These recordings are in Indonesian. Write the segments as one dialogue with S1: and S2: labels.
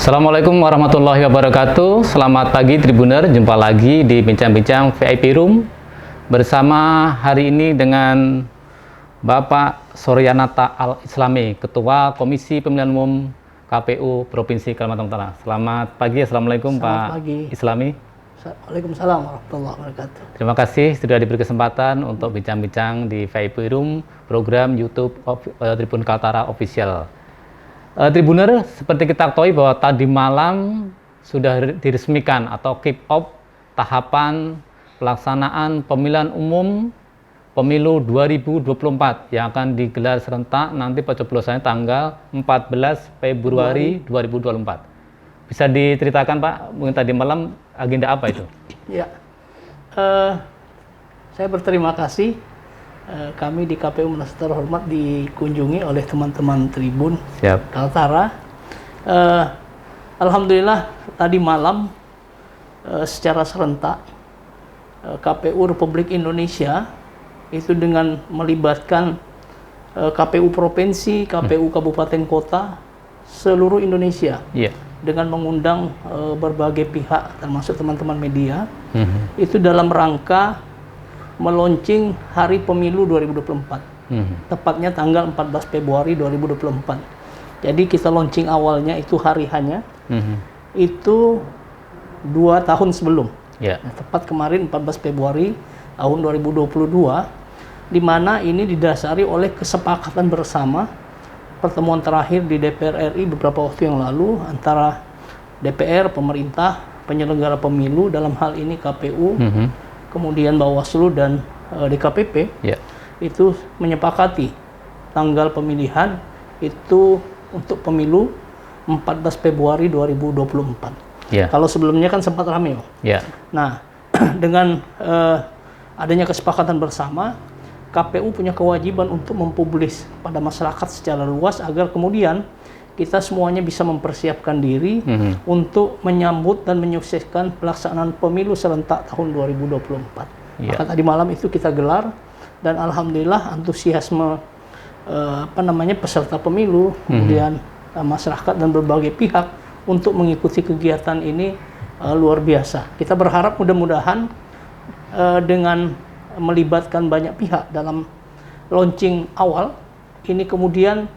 S1: Assalamualaikum warahmatullahi wabarakatuh. Selamat pagi Tribuner, jumpa lagi di Bincang-Bincang VIP Room bersama hari ini dengan Bapak Suryanata Al-Islami, Ketua Komisi Pemilihan Umum KPU Provinsi Kalimantan Utara. Selamat pagi, Assalamualaikum Pak Islami.
S2: Waalaikumsalam warahmatullahi wabarakatuh.
S1: Terima kasih sudah diberi kesempatan untuk bincang-bincang di VIP Room program YouTube Tribun Kaltara Official. Tribuner, seperti kita ketahui bahwa tadi malam sudah diresmikan atau kick off tahapan pelaksanaan pemilihan umum pemilu 2024 yang akan digelar serentak nanti pencoblosannya tanggal 14 Februari 2024. Bisa diceritakan Pak, mungkin tadi malam agenda apa itu?
S2: Ya, saya berterima kasih. Kami di KPU merasa terhormat dikunjungi oleh teman-teman Tribun Kaltara. Alhamdulillah tadi malam secara serentak KPU Republik Indonesia itu dengan melibatkan KPU Provinsi, KPU Kabupaten Kota, seluruh Indonesia dengan mengundang berbagai pihak termasuk teman-teman media itu dalam rangka meluncing Hari Pemilu 2024, tepatnya tanggal 14 Februari 2024. Jadi kita launching awalnya itu hari hanya, itu 2 tahun sebelum, nah, tepat kemarin 14 Februari tahun 2022, di mana ini didasari oleh kesepakatan bersama pertemuan terakhir di DPR RI beberapa waktu yang lalu antara DPR, pemerintah, penyelenggara pemilu, dalam hal ini KPU, kemudian Bawaslu dan DKPP, itu menyepakati tanggal pemilihan itu untuk pemilu 14 Februari 2024. Kalau sebelumnya kan sempat ramai. Nah, dengan adanya kesepakatan bersama, KPU punya kewajiban untuk mempublis pada masyarakat secara luas agar kemudian kita semuanya bisa mempersiapkan diri untuk menyambut dan menyukseskan pelaksanaan pemilu serentak tahun 2024. Maka tadi malam itu kita gelar dan alhamdulillah antusiasme peserta pemilu, kemudian masyarakat dan berbagai pihak untuk mengikuti kegiatan ini luar biasa. Kita berharap mudah-mudahan dengan melibatkan banyak pihak dalam launching awal ini kemudian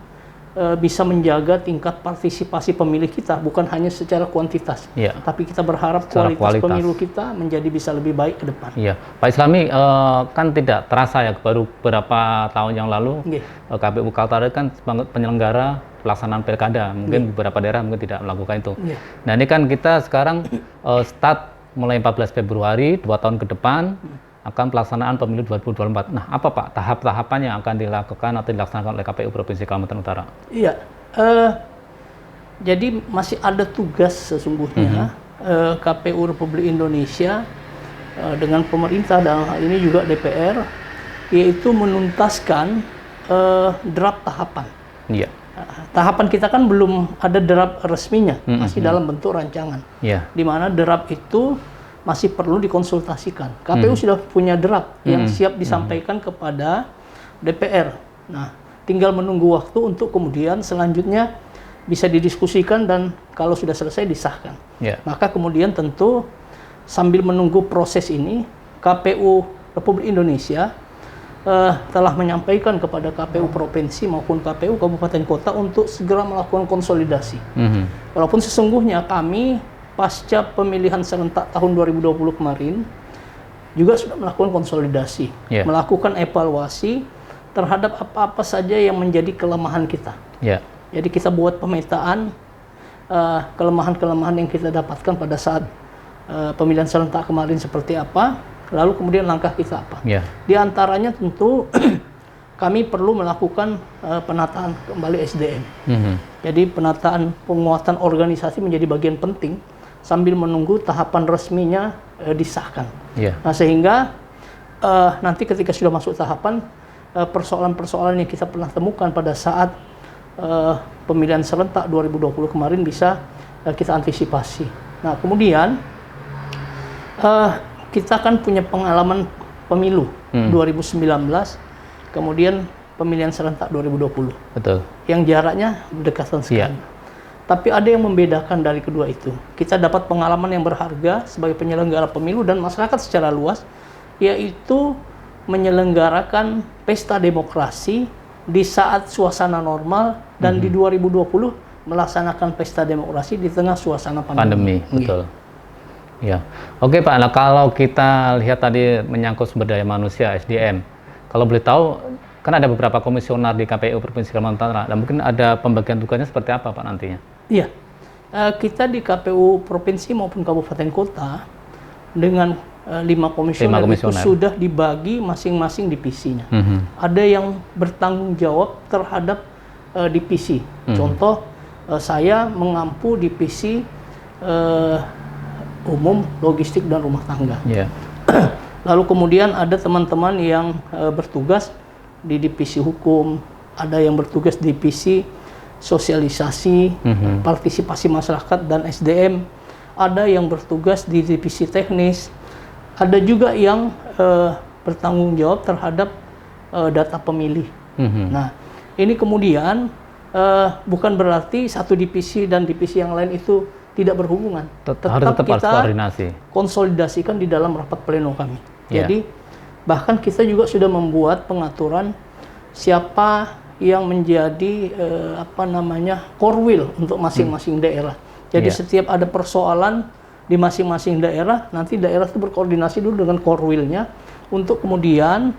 S2: bisa menjaga tingkat partisipasi pemilih kita, bukan hanya secara kuantitas, tapi kita berharap kualitas pemilu kita menjadi bisa lebih baik ke depan.
S1: Pak Islami, kan tidak terasa ya, baru beberapa tahun yang lalu KPU Kaltara kan sebagai penyelenggara pelaksanaan pilkada, mungkin beberapa daerah mungkin tidak melakukan itu. Nah ini kan kita sekarang start mulai 14 Februari, 2 tahun ke depan, akan pelaksanaan pemilu 2024. Nah, apa Pak tahap-tahapan yang akan dilakukan atau dilaksanakan oleh KPU Provinsi Kalimantan Utara?
S2: Jadi masih ada tugas sesungguhnya KPU Republik Indonesia dengan pemerintah dalam hal ini juga DPR, yaitu menuntaskan draft tahapan. Tahapan kita kan belum ada draft resminya, masih dalam bentuk rancangan. Di mana draft itu masih perlu dikonsultasikan. KPU sudah punya draft yang siap disampaikan kepada DPR. Nah, tinggal menunggu waktu untuk kemudian selanjutnya bisa didiskusikan dan kalau sudah selesai disahkan. Maka kemudian tentu sambil menunggu proses ini, KPU Republik Indonesia telah menyampaikan kepada KPU Provinsi maupun KPU Kabupaten Kota untuk segera melakukan konsolidasi. Walaupun sesungguhnya kami pasca pemilihan serentak tahun 2020 kemarin juga sudah melakukan konsolidasi, melakukan evaluasi terhadap apa-apa saja yang menjadi kelemahan kita. Jadi kita buat pemetaan kelemahan-kelemahan yang kita dapatkan pada saat pemilihan serentak kemarin seperti apa, lalu kemudian langkah kita apa. Di antaranya tentu kami perlu melakukan penataan kembali SDM. Jadi penataan penguatan organisasi menjadi bagian penting sambil menunggu tahapan resminya disahkan. Nah, sehingga nanti ketika sudah masuk tahapan, persoalan-persoalan yang kita pernah temukan pada saat pemilihan serentak 2020 kemarin bisa kita antisipasi. Nah, kemudian kita kan punya pengalaman pemilu 2019, kemudian pemilihan serentak 2020.
S1: Betul.
S2: Yang jaraknya berdekatan sekali. Tapi ada yang membedakan dari kedua itu. Kita dapat pengalaman yang berharga sebagai penyelenggara pemilu dan masyarakat secara luas, yaitu menyelenggarakan pesta demokrasi di saat suasana normal dan di 2020 melaksanakan pesta demokrasi di tengah suasana pandemi.
S1: Betul. Ya. Oke Pak, nah kalau kita lihat tadi menyangkut sumber daya manusia SDM, kalau boleh tahu, kan ada beberapa komisioner di KPU Provinsi Kalimantan Utara, dan mungkin ada pembagian tugasnya seperti apa Pak nantinya?
S2: Iya, kita di KPU Provinsi maupun Kabupaten Kota dengan 5 komisioner itu sudah dibagi masing-masing divisinya. Ada yang bertanggung jawab terhadap divisi. Contoh, saya mengampu divisi umum, logistik, dan rumah tangga. Yeah. Lalu kemudian ada teman-teman yang bertugas di divisi hukum, ada yang bertugas di divisi sosialisasi, partisipasi masyarakat dan SDM, ada yang bertugas di divisi teknis, ada juga yang bertanggung jawab terhadap data pemilih. Nah, ini kemudian bukan berarti satu divisi dan divisi yang lain itu tidak berhubungan. Tetap kita koordinasi, konsolidasikan di dalam rapat pleno kami. Jadi bahkan kita juga sudah membuat pengaturan siapa yang menjadi korwil untuk masing-masing daerah. Jadi setiap ada persoalan di masing-masing daerah, nanti daerah itu berkoordinasi dulu dengan korwilnya untuk kemudian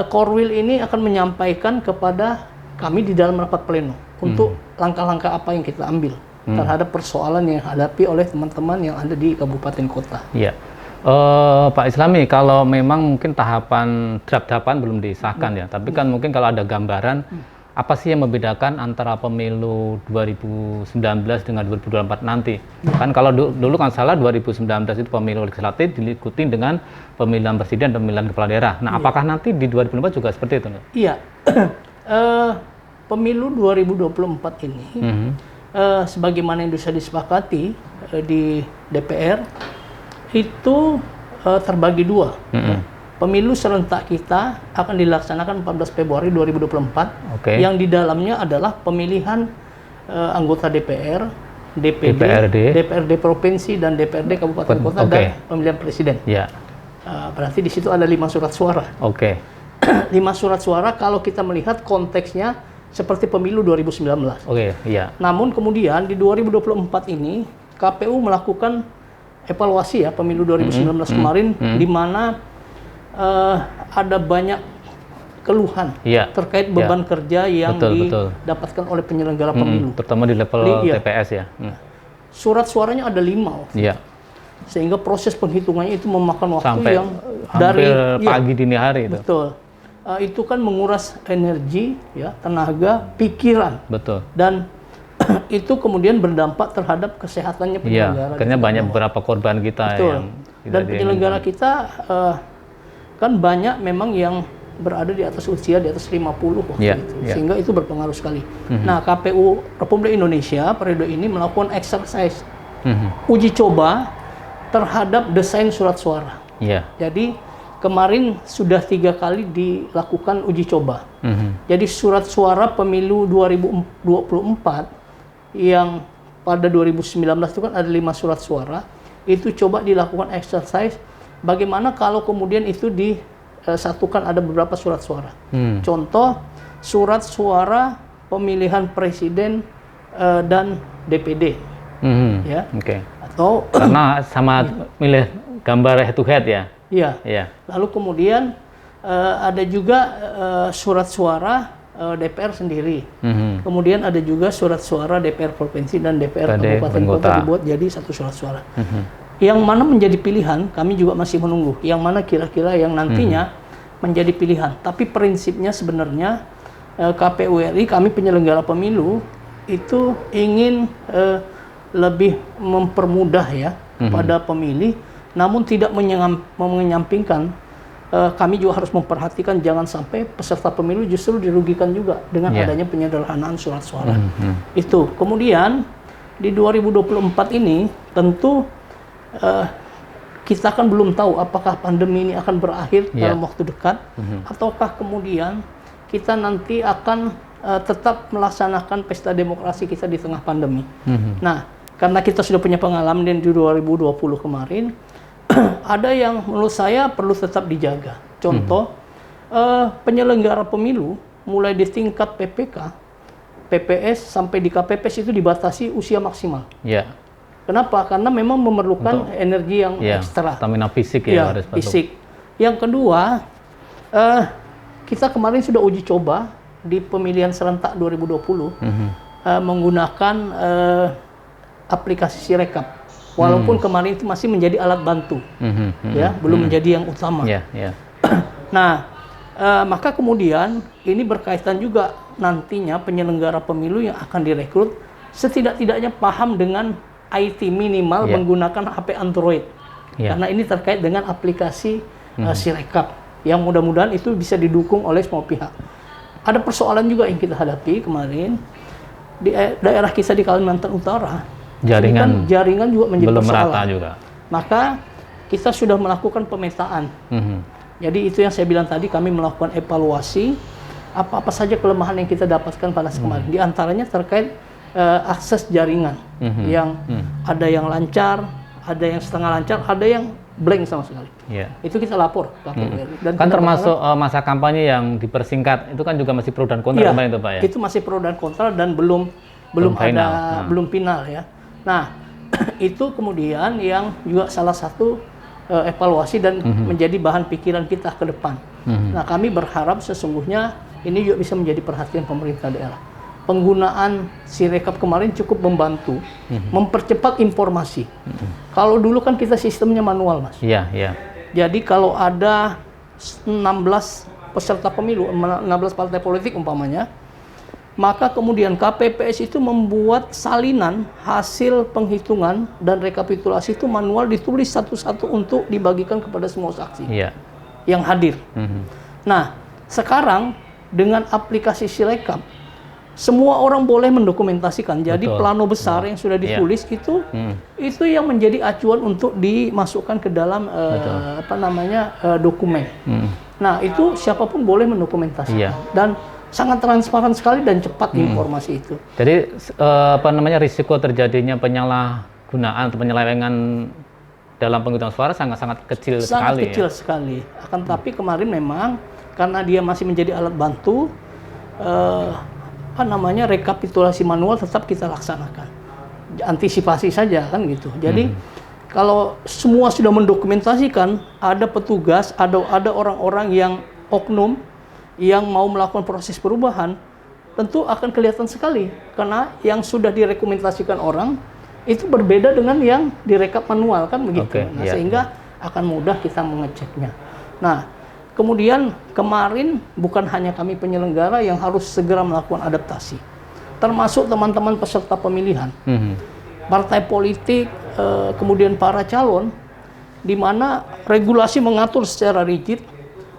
S2: korwil ini akan menyampaikan kepada kami di dalam rapat pleno untuk langkah-langkah apa yang kita ambil terhadap persoalan yang dihadapi oleh teman-teman yang ada di kabupaten kota.
S1: Iya. Pak Islami, kalau memang mungkin tahapan draft-draftan belum disahkan ya, tapi kan mungkin kalau ada gambaran apa sih yang membedakan antara pemilu 2019 dengan 2024 nanti? Kan kalau dulu kan salah 2019 itu pemilu legislatif diikuti dengan pemilihan presiden dan pemilihan kepala daerah. Nah, apakah nanti di 2024 juga seperti itu?
S2: Iya. Pemilu 2024 ini sebagaimana yang bisa disepakati di DPR itu terbagi dua. Pemilu serentak kita akan dilaksanakan 14 Februari 2024, yang di dalamnya adalah pemilihan anggota DPR, DPD, DPRD provinsi dan DPRD kabupaten kota dan pemilihan presiden. Berarti di situ ada 5 surat suara. 5 surat suara kalau kita melihat konteksnya seperti pemilu 2019. Namun kemudian di 2024 ini KPU melakukan evaluasi ya pemilu 2019 kemarin, di mana ada banyak keluhan terkait beban kerja yang didapatkan oleh penyelenggara pemilu,
S1: terutama di level TPS ya.
S2: Surat suaranya ada 5, sehingga proses penghitungannya itu memakan waktu
S1: sampai
S2: yang
S1: dari pagi dini hari itu.
S2: Betul. Itu kan menguras energi, ya, tenaga, pikiran.
S1: Betul.
S2: Dan itu kemudian berdampak terhadap kesehatannya penyelenggara.
S1: Akhirnya banyak beberapa korban kita yang
S2: dan penyelenggara kita kan banyak memang yang berada di atas usia di atas 50 waktu itu, sehingga itu berpengaruh sekali. Nah, KPU Republik Indonesia periode ini melakukan exercise uji coba terhadap desain surat suara. Jadi kemarin sudah 3 kali dilakukan uji coba. Jadi surat suara pemilu 2024 yang pada 2019 itu kan ada 5 surat suara, itu coba dilakukan exercise bagaimana kalau kemudian itu disatukan ada beberapa surat suara. Contoh surat suara pemilihan presiden dan DPD, atau
S1: karena sama milih gambar head to head ya.
S2: Lalu kemudian ada juga surat suara DPR sendiri. Kemudian ada juga surat suara DPR provinsi dan DPR kabupaten kota dibuat jadi satu surat suara. Yang mana menjadi pilihan, kami juga masih menunggu. Yang mana kira-kira yang nantinya menjadi pilihan. Tapi prinsipnya sebenarnya KPU RI, kami penyelenggara pemilu, itu ingin lebih mempermudah ya pada pemilih, namun tidak menyampingkan kami juga harus memperhatikan jangan sampai peserta pemilu justru dirugikan juga dengan adanya penyederhanaan surat suara. Itu. Kemudian di 2024 ini tentu kita kan belum tahu apakah pandemi ini akan berakhir dalam waktu dekat, ataukah kemudian kita nanti akan tetap melaksanakan pesta demokrasi kita di tengah pandemi. Nah, karena kita sudah punya pengalaman di 2020 kemarin, ada yang menurut saya perlu tetap dijaga. Contoh, penyelenggara pemilu mulai di tingkat PPK, PPS sampai di KPPS itu dibatasi usia maksimal.
S1: Ya.
S2: Kenapa? Karena memang memerlukan energi yang ekstra.
S1: Stamina fisik ya, harus
S2: fisik. Yang kedua, kita kemarin sudah uji coba di pemilihan serentak 2020 menggunakan aplikasi Sirekap. Walaupun kemarin itu masih menjadi alat bantu, ya, belum menjadi yang utama. Nah, maka kemudian ini berkaitan juga nantinya penyelenggara pemilu yang akan direkrut setidak-tidaknya paham dengan IT minimal menggunakan HP Android, karena ini terkait dengan aplikasi Sirekap yang mudah-mudahan itu bisa didukung oleh semua pihak. Ada persoalan juga yang kita hadapi kemarin di daerah kita di Kalimantan Utara. Jaringan juga menjadi
S1: belum
S2: persoalan.
S1: merata juga.
S2: Maka kita sudah melakukan pemetaan. Jadi itu yang saya bilang tadi, kami melakukan evaluasi apa-apa saja kelemahan yang kita dapatkan pada kemarin. Di antaranya terkait akses jaringan yang ada yang lancar, ada yang setengah lancar, ada yang blank sama sekali. Itu kita lapor.
S1: Dan kan termasuk masa kampanye yang dipersingkat, itu kan juga masih pro dan kontra kemarin itu Pak ya?
S2: Itu masih pro dan kontra dan belum final ya. Nah, itu kemudian yang juga salah satu evaluasi dan menjadi bahan pikiran kita ke depan. Nah, kami berharap sesungguhnya ini juga bisa menjadi perhatian pemerintah daerah. Penggunaan Sirekap kemarin cukup membantu mempercepat informasi. Kalau dulu kan kita sistemnya manual, Mas. Jadi kalau ada 16 peserta pemilu, 16 partai politik umpamanya, maka kemudian KPPS itu membuat salinan hasil penghitungan dan rekapitulasi itu manual ditulis satu-satu untuk dibagikan kepada semua saksi yang hadir. Nah, sekarang dengan aplikasi Sirekap, semua orang boleh mendokumentasikan. Jadi plano besar yang sudah ditulis itu yang menjadi acuan untuk dimasukkan ke dalam dokumen. Nah, itu siapapun boleh mendokumentasikan dan sangat transparan sekali dan cepat informasi itu.
S1: Jadi risiko terjadinya penyalahgunaan atau penyelewengan dalam penghitungan suara sangat-sangat kecil sekali.
S2: Sangat kecil sekali. Akan tapi kemarin memang karena dia masih menjadi alat bantu, rekapitulasi manual tetap kita laksanakan. Antisipasi saja kan gitu. Jadi kalau semua sudah mendokumentasikan, ada petugas, ada orang-orang yang oknum yang mau melakukan proses perubahan, tentu akan kelihatan sekali karena yang sudah direkomendasikan orang itu berbeda dengan yang direkap manual kan begitu. Sehingga akan mudah kita mengeceknya. Nah, kemudian kemarin bukan hanya kami penyelenggara yang harus segera melakukan adaptasi, termasuk teman-teman peserta pemilihan, partai politik, kemudian para calon, di mana regulasi mengatur secara rigid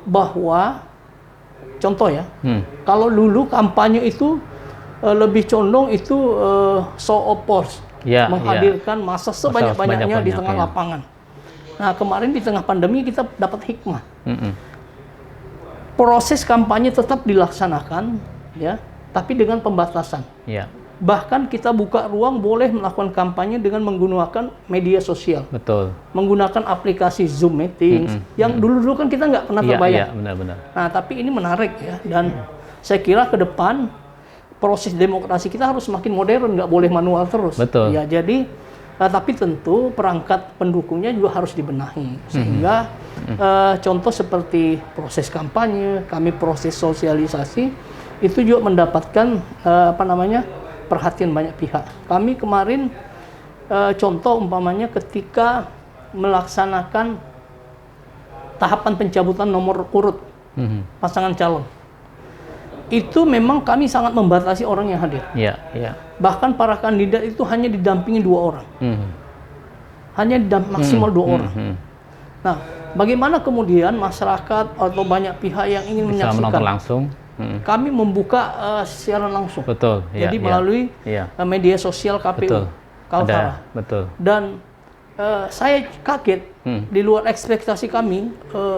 S2: bahwa contoh ya, kalau dulu kampanye itu lebih condong itu show of force, menghadirkan massa sebanyak-banyaknya di tengah lapangan. Nah, kemarin di tengah pandemi kita dapat hikmah. Proses kampanye tetap dilaksanakan, ya, tapi dengan pembatasan. Bahkan kita buka ruang boleh melakukan kampanye dengan menggunakan media sosial. Menggunakan aplikasi Zoom Meetings, yang dulu-dulu kan kita nggak pernah terbayang. Nah, tapi ini menarik ya, dan saya kira ke depan proses demokrasi kita harus semakin modern, nggak boleh manual terus. Ya, jadi tapi tentu perangkat pendukungnya juga harus dibenahi, sehingga contoh seperti proses kampanye, kami proses sosialisasi itu juga mendapatkan perhatian banyak pihak. Kami kemarin contoh umpamanya ketika melaksanakan tahapan pencabutan nomor urut pasangan calon, itu memang kami sangat membatasi orang yang hadir. Bahkan para kandidat itu hanya didampingi 2 orang, hanya maksimal 2 orang. Nah, bagaimana kemudian masyarakat atau banyak pihak yang ingin
S1: bisa
S2: menyaksikan
S1: menonton langsung?
S2: Kami membuka siaran langsung. Jadi melalui media sosial KPU Kaltara. Dan saya kaget, di luar ekspektasi kami,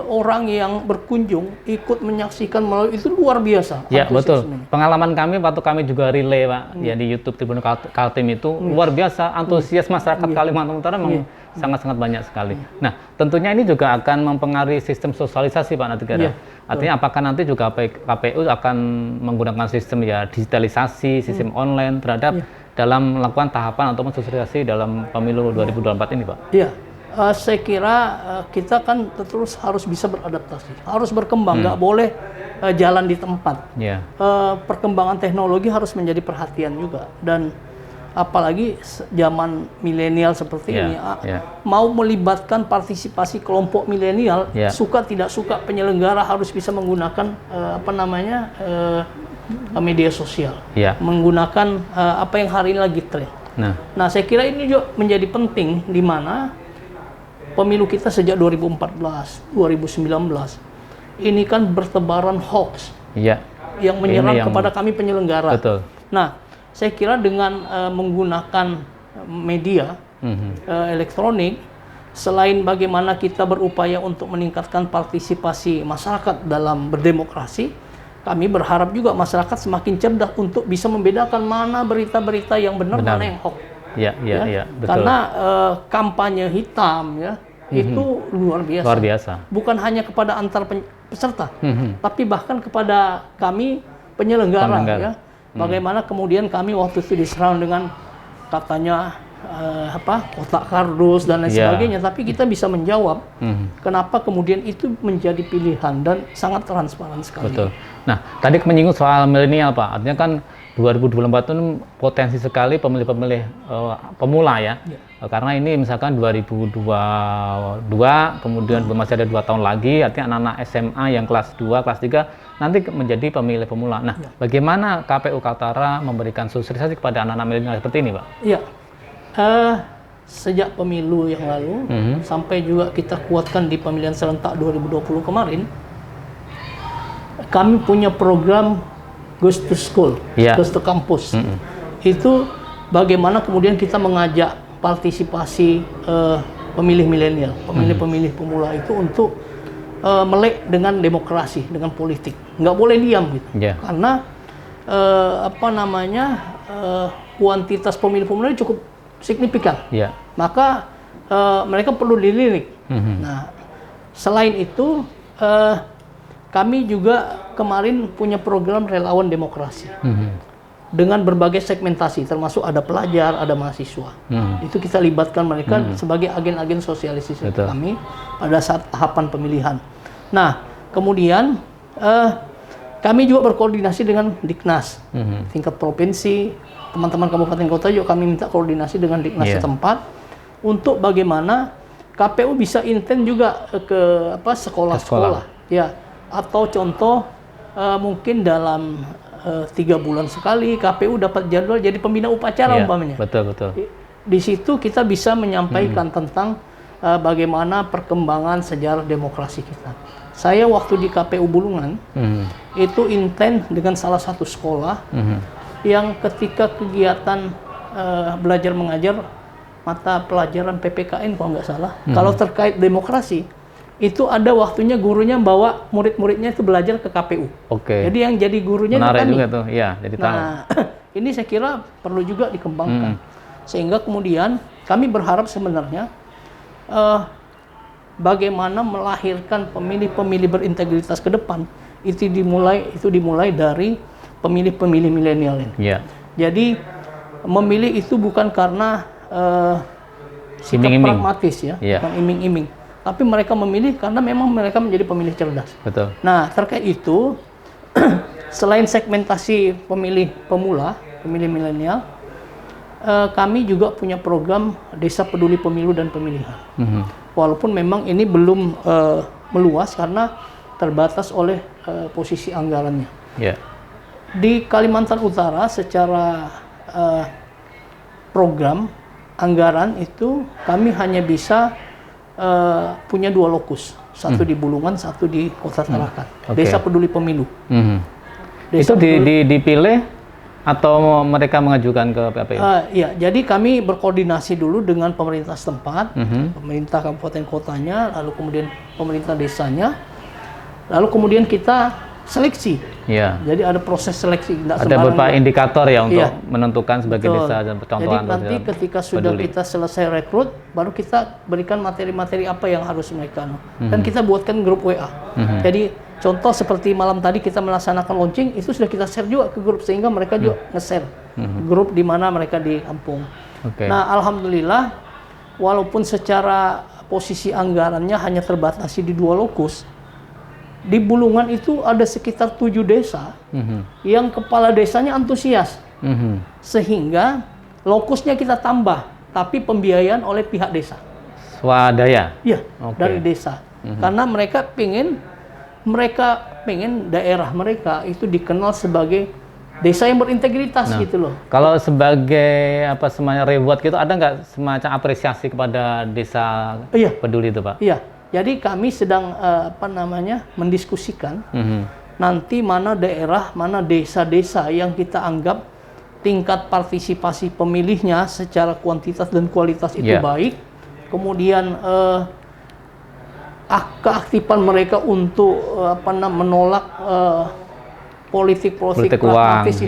S2: orang yang berkunjung ikut menyaksikan melalui itu luar biasa.
S1: Ya betul. Pengalaman kami waktu kami juga relay Pak, ya di YouTube Tribun Kaltim itu luar biasa, antusias masyarakat Kalimantan Utara memang sangat-sangat banyak sekali. Nah, tentunya ini juga akan mempengaruhi sistem sosialisasi Pak nanti kira. Artinya apakah nanti juga KPU akan menggunakan sistem ya digitalisasi, sistem online terhadap dalam melakukan tahapan atau sosialisasi dalam pemilu 2024 ini Pak?
S2: Iya. Saya kira kita kan terus harus bisa beradaptasi, harus berkembang, nggak boleh jalan di tempat. Perkembangan teknologi harus menjadi perhatian juga, dan apalagi zaman milenial seperti ini, mau melibatkan partisipasi kelompok milenial, suka tidak suka penyelenggara harus bisa menggunakan media sosial, menggunakan apa yang hari ini lagi tren. Nah, saya kira ini juga menjadi penting, di mana pemilu kita sejak 2014, 2019 ini kan bertebaran hoax yang menyerang kepada kami penyelenggara.
S1: Betul.
S2: Nah, saya kira dengan menggunakan media elektronik, selain bagaimana kita berupaya untuk meningkatkan partisipasi masyarakat dalam berdemokrasi, kami berharap juga masyarakat semakin cerdas untuk bisa membedakan mana berita-berita yang benar, mana yang hoax.
S1: Betul.
S2: Karena kampanye hitam itu luar biasa.
S1: Luar biasa.
S2: Bukan hanya kepada antar peserta, tapi bahkan kepada kami penyelenggara. Bagaimana kemudian kami waktu itu diserang dengan katanya kotak kardus dan lain sebagainya, tapi kita bisa menjawab kenapa kemudian itu menjadi pilihan dan sangat transparan sekali.
S1: Betul. Nah, tadi menyinggung soal milenial Pak, artinya kan 2024 itu potensi sekali pemilih-pemilih pemula ya. Karena ini misalkan 2022, kemudian masih ada 2 tahun lagi, artinya anak-anak SMA yang kelas 2, kelas 3 nanti menjadi pemilih pemula. Nah, bagaimana KPU Kaltara memberikan sosialisasi kepada anak-anak milenial seperti ini Pak?
S2: Iya. Sejak pemilu yang lalu sampai juga kita kuatkan di pemilihan serentak 2020 kemarin, kami punya program Goes to School, Goes to Campus. Itu bagaimana kemudian kita mengajak partisipasi pemilih milenial, pemilih-pemilih pemula itu untuk melek dengan demokrasi, dengan politik. Nggak boleh diam gitu. Karena kuantitas pemilih pemula cukup signifikan. Maka mereka perlu dilirik. Nah, selain itu kami juga kemarin punya program relawan demokrasi dengan berbagai segmentasi, termasuk ada pelajar, ada mahasiswa. Itu kita libatkan mereka sebagai agen-agen sosialisasi kami pada saat tahapan pemilihan. Nah, kemudian kami juga berkoordinasi dengan Diknas tingkat provinsi, teman-teman kabupaten kota juga kami minta koordinasi dengan Diknas setempat untuk bagaimana KPU bisa intent juga ke sekolah-sekolah. Atau contoh mungkin dalam 3 bulan sekali KPU dapat jadwal jadi pembina upacara umpamanya.
S1: Betul.
S2: Di situ kita bisa menyampaikan tentang bagaimana perkembangan sejarah demokrasi kita. Saya waktu di KPU Bulungan itu intent dengan salah satu sekolah yang ketika kegiatan belajar mengajar mata pelajaran PPKN kalau nggak salah, kalau terkait demokrasi itu ada waktunya gurunya bawa murid-muridnya itu belajar ke KPU. Jadi yang jadi gurunya
S1: menarik
S2: kami.
S1: juga tuh, jadi tahu.
S2: Nah, ini saya kira perlu juga dikembangkan. Sehingga kemudian kami berharap sebenarnya bagaimana melahirkan pemilih-pemilih berintegritas ke depan itu dimulai dari pemilih-pemilih milenial ini. Jadi memilih itu bukan karena sikap pragmatis bukan iming-iming. Tapi mereka memilih karena memang mereka menjadi pemilih cerdas.
S1: Betul.
S2: Nah, terkait itu, selain segmentasi pemilih pemula, pemilih milenial, kami juga punya program Desa Peduli Pemilu dan Pemilihan. Walaupun memang ini belum meluas karena terbatas oleh posisi anggarannya. Di Kalimantan Utara secara program anggaran itu kami hanya bisa punya 2 lokus, satu di Bulungan, satu di Kota Tarakan. Desa Peduli Pemilu.
S1: Itu dipilih atau mereka mengajukan ke KPU?
S2: Ya, jadi kami berkoordinasi dulu dengan pemerintah setempat, pemerintah kabupaten kotanya, lalu kemudian pemerintah desanya, lalu kemudian kita seleksi.
S1: Iya.
S2: Jadi ada proses seleksi.
S1: Ada beberapa indikator ya untuk
S2: Iya.
S1: menentukan sebagai
S2: Betul.
S1: desa dan percontohan.
S2: Jadi nanti ketika sudah kita selesai rekrut, baru kita berikan materi-materi apa yang harus mereka. Dan kita buatkan grup WA. Jadi contoh seperti malam tadi kita melaksanakan launching, itu sudah kita share juga ke grup sehingga mereka juga nge-share grup di mana mereka di kampung. Nah, alhamdulillah walaupun secara posisi anggarannya hanya terbatasi di 2 lokus, di Bulungan itu ada sekitar 7 desa yang kepala desanya antusias, sehingga lokusnya kita tambah, tapi pembiayaan oleh pihak desa.
S1: Swadaya?
S2: Iya, dari desa. Karena mereka pengen daerah mereka itu dikenal sebagai desa yang berintegritas gitu loh.
S1: Kalau sebagai semacam reward gitu, ada nggak semacam apresiasi kepada desa peduli itu, Pak?
S2: Iya. Jadi kami sedang mendiskusikan nanti mana daerah, mana desa-desa yang kita anggap tingkat partisipasi pemilihnya secara kuantitas dan kualitas itu baik. Kemudian keaktifan mereka untuk menolak politik pragmatis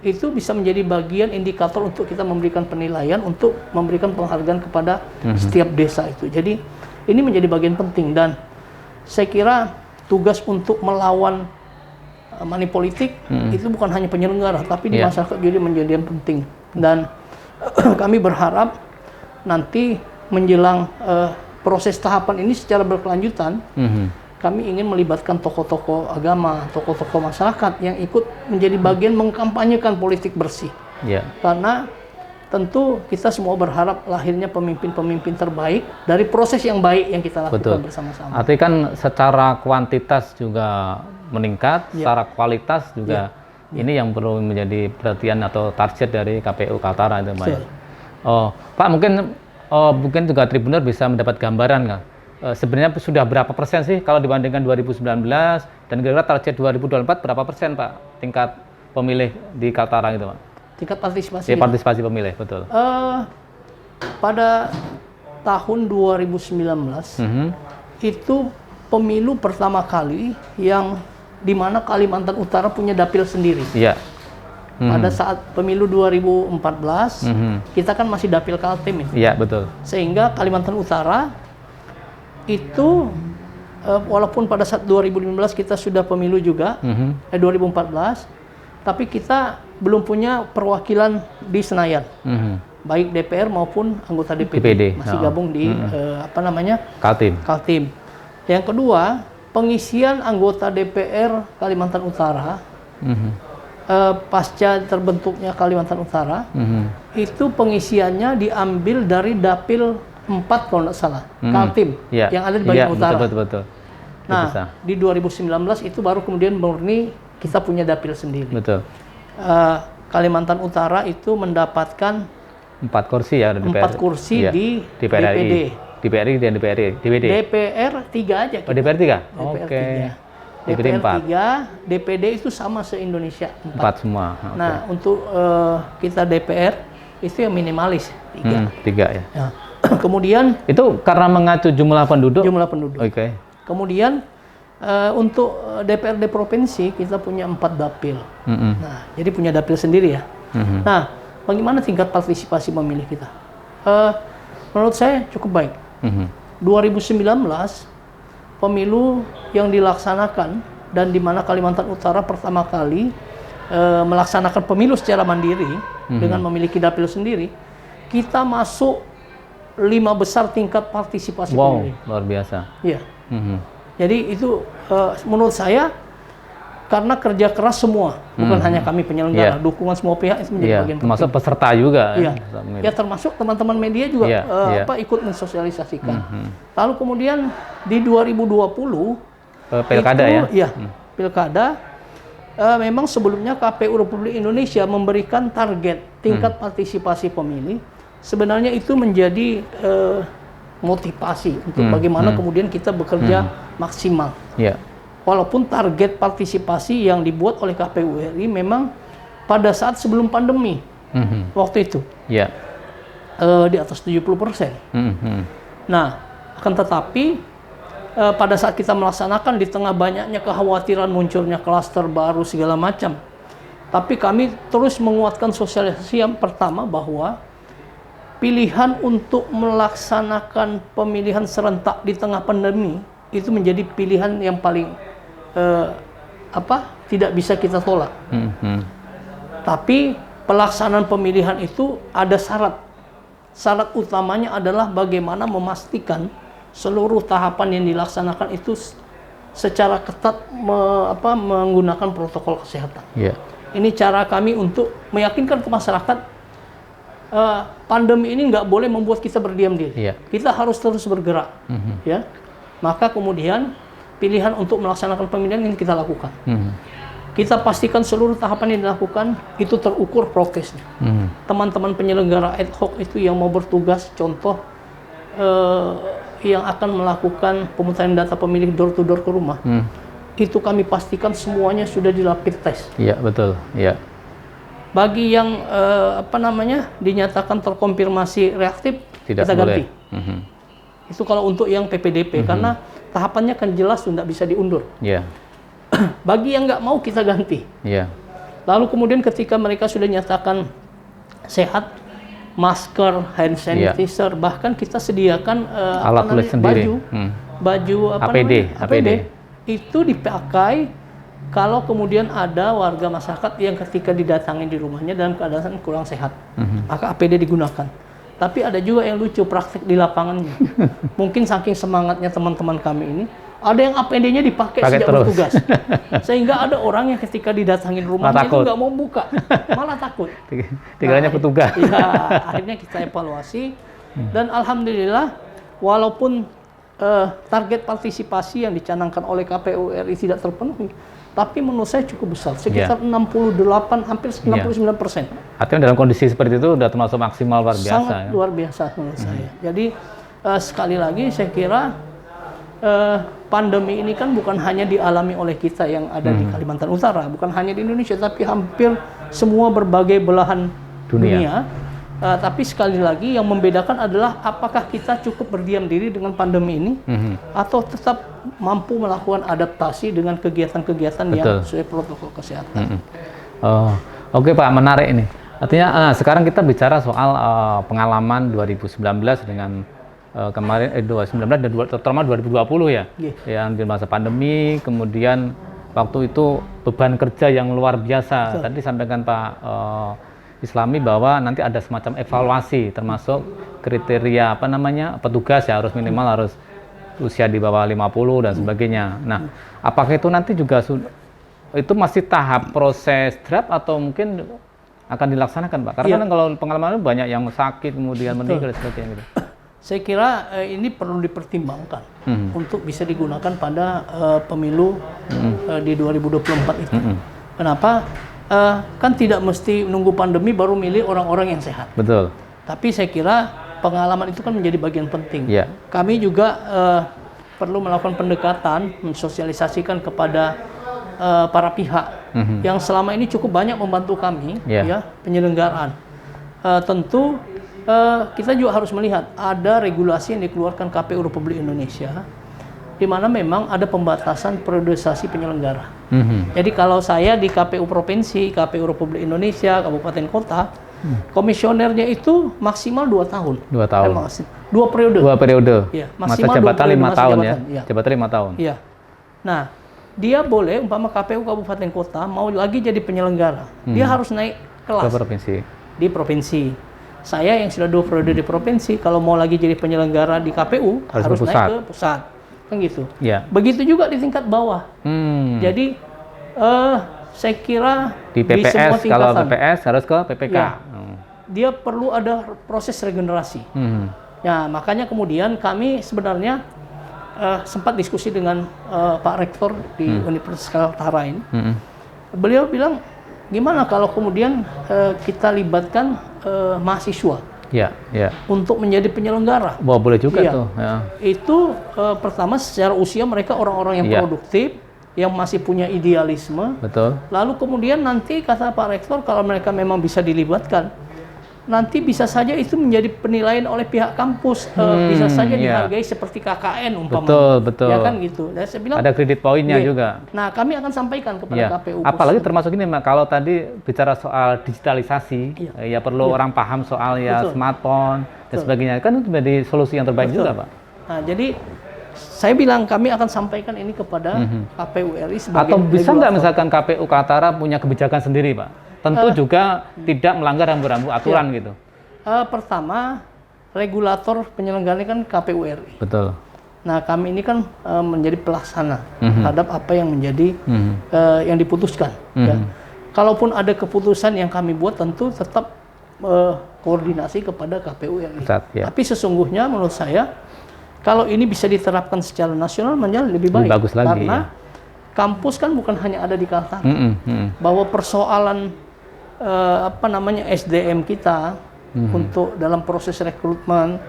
S2: itu bisa menjadi bagian indikator untuk kita memberikan penilaian, untuk memberikan penghargaan kepada setiap desa itu. Jadi ini menjadi bagian penting, dan saya kira tugas untuk melawan money politik itu bukan hanya penyelenggara, tapi di masyarakat juga menjadi yang penting. Dan kami berharap nanti menjelang proses tahapan ini secara berkelanjutan, kami ingin melibatkan tokoh-tokoh agama, tokoh-tokoh masyarakat yang ikut menjadi bagian mengkampanyekan politik bersih. Karena tentu kita semua berharap lahirnya pemimpin-pemimpin terbaik dari proses yang baik yang kita lakukan bersama-sama.
S1: Artinya kan secara kuantitas juga meningkat, secara kualitas juga ini yang perlu menjadi perhatian atau target dari KPU Kaltara itu, Pak. Pak, mungkin juga Tribunner bisa mendapat gambaran nggak? Sebenarnya sudah berapa persen sih kalau dibandingkan 2019 dan kira-kira target 2024 berapa persen, Pak, tingkat pemilih di Kaltara itu, Pak?
S2: Tingkat partisipasi.
S1: Partisipasi pemilih, betul.
S2: Pada tahun 2019 itu pemilu pertama kali yang di mana Kalimantan Utara punya dapil sendiri. Pada saat pemilu 2014 kita kan masih dapil Kaltim itu.
S1: Betul.
S2: Sehingga Kalimantan Utara itu walaupun pada saat 2015 kita sudah pemilu juga, 2014, tapi kita belum punya perwakilan di Senayan, baik DPR maupun anggota DPD. Masih gabung di Kaltim. Yang kedua, pengisian anggota DPR Kalimantan Utara pasca terbentuknya Kalimantan Utara, itu pengisiannya diambil dari dapil 4 kalau tidak salah, Kaltim, yang ada di bagian utara.
S1: Betul.
S2: Nah, di 2019 itu baru kemudian murni kita punya dapil sendiri.
S1: Betul.
S2: Kalimantan Utara itu mendapatkan
S1: 4 kursi ya,
S2: 4 kursi di DPD.
S1: DPRI dan DPD.
S2: DPR 3 aja.
S1: DPR 3?
S2: Oke. DPR 3, DPD itu sama se-Indonesia 4
S1: semua.
S2: Nah, untuk kita DPR itu yang minimalis 3.
S1: Ya.
S2: Kemudian
S1: itu karena mengacu jumlah penduduk. Kemudian
S2: untuk DPRD provinsi kita punya 4 dapil. Nah, jadi punya dapil sendiri ya. Nah, bagaimana tingkat partisipasi pemilih kita? Menurut saya cukup baik. 2019 pemilu yang dilaksanakan dan di mana Kalimantan Utara pertama kali melaksanakan pemilu secara mandiri dengan memiliki dapil sendiri, kita masuk 5 besar tingkat partisipasi pemilih.
S1: Luar biasa.
S2: Iya. Jadi itu menurut saya karena kerja keras semua, bukan hanya kami penyelenggara, dukungan semua pihak itu menjadi bagian penting.
S1: Termasuk peserta juga.
S2: Ya termasuk teman-teman media juga ikut mensosialisasikan. Lalu kemudian di 2020
S1: pilkada
S2: itu, pilkada memang sebelumnya KPU Republik Indonesia memberikan target tingkat partisipasi pemilih. Sebenarnya itu menjadi motivasi untuk bagaimana kemudian kita bekerja maksimal. Walaupun target partisipasi yang dibuat oleh KPU RI memang pada saat sebelum pandemi waktu itu.
S1: Ya.
S2: Di atas 70%. Nah, akan tetapi pada saat kita melaksanakan di tengah banyaknya kekhawatiran munculnya klaster baru segala macam, tapi kami terus menguatkan sosialisasi yang pertama bahwa pilihan untuk melaksanakan pemilihan serentak di tengah pandemi itu menjadi pilihan yang paling tidak bisa kita tolak. Tapi pelaksanaan pemilihan itu ada syarat. Syarat utamanya adalah bagaimana memastikan seluruh tahapan yang dilaksanakan itu secara ketat menggunakan protokol kesehatan.
S1: Yeah.
S2: Ini cara kami untuk meyakinkan ke masyarakat pandemi ini nggak boleh membuat kita berdiam diri.
S1: Yeah.
S2: Kita harus terus bergerak. Ya. Maka kemudian pilihan untuk melaksanakan pemilihan ini kita lakukan. Kita pastikan seluruh tahapan yang dilakukan itu terukur prokesnya. Teman-teman penyelenggara ad hoc itu yang mau bertugas, contoh yang akan melakukan pemutaran data pemilih door to door ke rumah, itu kami pastikan semuanya sudah di rapid test.
S1: Iya, betul. Iya.
S2: Bagi yang dinyatakan terkonfirmasi reaktif,
S1: tidak
S2: kita
S1: boleh.
S2: ganti. Itu kalau untuk yang PPDP, karena tahapannya kan jelas tidak bisa diundur.
S1: Iya.
S2: Bagi yang nggak mau, kita ganti.
S1: Iya.
S2: Lalu kemudian ketika mereka sudah nyatakan sehat, masker, hand sanitizer, bahkan kita sediakan
S1: alat tulis sendiri,
S2: baju APD itu dipakai kalau kemudian ada warga masyarakat yang ketika didatangi di rumahnya dalam keadaan kurang sehat, maka APD digunakan. Tapi ada juga yang lucu praktik di lapangannya. Mungkin saking semangatnya teman-teman kami ini, ada yang APD-nya dipakai sejak
S1: terus
S2: bertugas. Sehingga ada orang yang ketika didatangi rumahnya itu nggak mau buka, malah takut.
S1: Dikiranya petugas.
S2: Ya, akhirnya kita evaluasi dan alhamdulillah walaupun target partisipasi yang dicanangkan oleh KPU RI tidak terpenuhi, tapi menurut saya cukup besar, sekitar 68, hampir 69%.
S1: Artinya dalam kondisi seperti itu sudah termasuk maksimal luar biasa.
S2: Sangat luar biasa menurut saya. Jadi sekali lagi saya kira pandemi ini kan bukan hanya dialami oleh kita yang ada di Kalimantan Utara, bukan hanya di Indonesia, tapi hampir semua berbagai belahan dunia. Tapi sekali lagi yang membedakan adalah apakah kita cukup berdiam diri dengan pandemi ini, atau tetap mampu melakukan adaptasi dengan kegiatan-kegiatan yang sesuai protokol kesehatan.
S1: Oke Pak, menarik ini. Artinya sekarang kita bicara soal pengalaman 2019 dengan kemarin 2019 dan terutama 2020 ya, yang di masa pandemi, kemudian waktu itu beban kerja yang luar biasa. Tadi disampaikan Pak Islami bahwa nanti ada semacam evaluasi, termasuk kriteria petugas ya, harus minimal harus usia di bawah 50 dan sebagainya. Nah, apakah itu nanti juga itu masih tahap proses draft atau mungkin akan dilaksanakan Pak? Karena kan kalau pengalaman banyak yang sakit kemudian meninggal dan sebagainya gitu.
S2: Saya kira ini perlu dipertimbangkan untuk bisa digunakan pada pemilu di 2024 itu. Kenapa? Kan tidak mesti menunggu pandemi baru milih orang-orang yang sehat.
S1: Betul.
S2: Tapi saya kira pengalaman itu kan menjadi bagian penting.
S1: Yeah.
S2: Kami juga perlu melakukan pendekatan, mensosialisasikan kepada para pihak yang selama ini cukup banyak membantu kami, ya, penyelenggaraan. Tentu kita juga harus melihat ada regulasi yang dikeluarkan KPU Republik Indonesia, di mana memang ada pembatasan periodisasi penyelenggara. Jadi kalau saya di KPU Provinsi, KPU Republik Indonesia, Kabupaten Kota, komisionernya itu maksimal 2 tahun.
S1: 2 tahun.
S2: 2 periode.
S1: 2 periode.
S2: Ya,
S1: masa jabatan 5 tahun ya.
S2: Ya.
S1: Jabatan 5 tahun.
S2: Iya. Nah, dia boleh umpama KPU Kabupaten Kota mau lagi jadi penyelenggara, dia harus naik kelas
S1: ke provinsi.
S2: Di provinsi. Saya yang sudah 2 periode di provinsi, kalau mau lagi jadi penyelenggara di KPU harus naik ke pusat, kan gitu.
S1: Ya.
S2: Begitu juga di tingkat bawah. Jadi saya kira
S1: di
S2: semua
S1: PPS,
S2: tingkatan,
S1: kalau PPS harus ke PPK.
S2: Ya, dia perlu ada proses regenerasi. Ya, makanya kemudian kami sebenarnya sempat diskusi dengan Pak Rektor di Universitas Kaltara ini. Beliau bilang, gimana kalau kemudian kita libatkan mahasiswa untuk menjadi penyelenggara?
S1: Boleh juga tuh. Ya.
S2: Itu pertama secara usia mereka orang-orang yang produktif, yang masih punya idealisme.
S1: Betul.
S2: Lalu kemudian nanti kata Pak Rektor, kalau mereka memang bisa dilibatkan, nanti bisa saja itu menjadi penilaian oleh pihak kampus, bisa saja dihargai seperti KKN umpamanya.
S1: Betul, betul.
S2: Ya kan gitu. Dan saya bilang,
S1: ada kredit poinnya juga.
S2: Nah, kami akan sampaikan kepada KPU.
S1: Apalagi termasuk ini, kalau tadi bicara soal digitalisasi, ya perlu orang paham soal smartphone dan sebagainya. Kan itu menjadi solusi yang terbaik juga, Pak.
S2: Nah, jadi saya bilang kami akan sampaikan ini kepada KPU RI sebagai
S1: atau bisa nggak
S2: regulator.
S1: misalkan KPU Kaltara punya kebijakan sendiri, Pak? Tentu juga tidak melanggar rambu-rambu aturan gitu.
S2: Pertama, regulator penyelenggara kan KPU RI.
S1: Betul.
S2: Nah, kami ini kan menjadi pelaksana terhadap apa yang menjadi yang diputuskan. Ya. Kalaupun ada keputusan yang kami buat, tentu tetap koordinasi kepada KPU RI. Tapi sesungguhnya menurut saya, kalau ini bisa diterapkan secara nasional, menjadi lebih baik.
S1: Lebih bagus lagi.
S2: Karena kampus kan bukan hanya ada di Kaltara. Bahwa persoalan SDM kita untuk dalam proses rekrutmen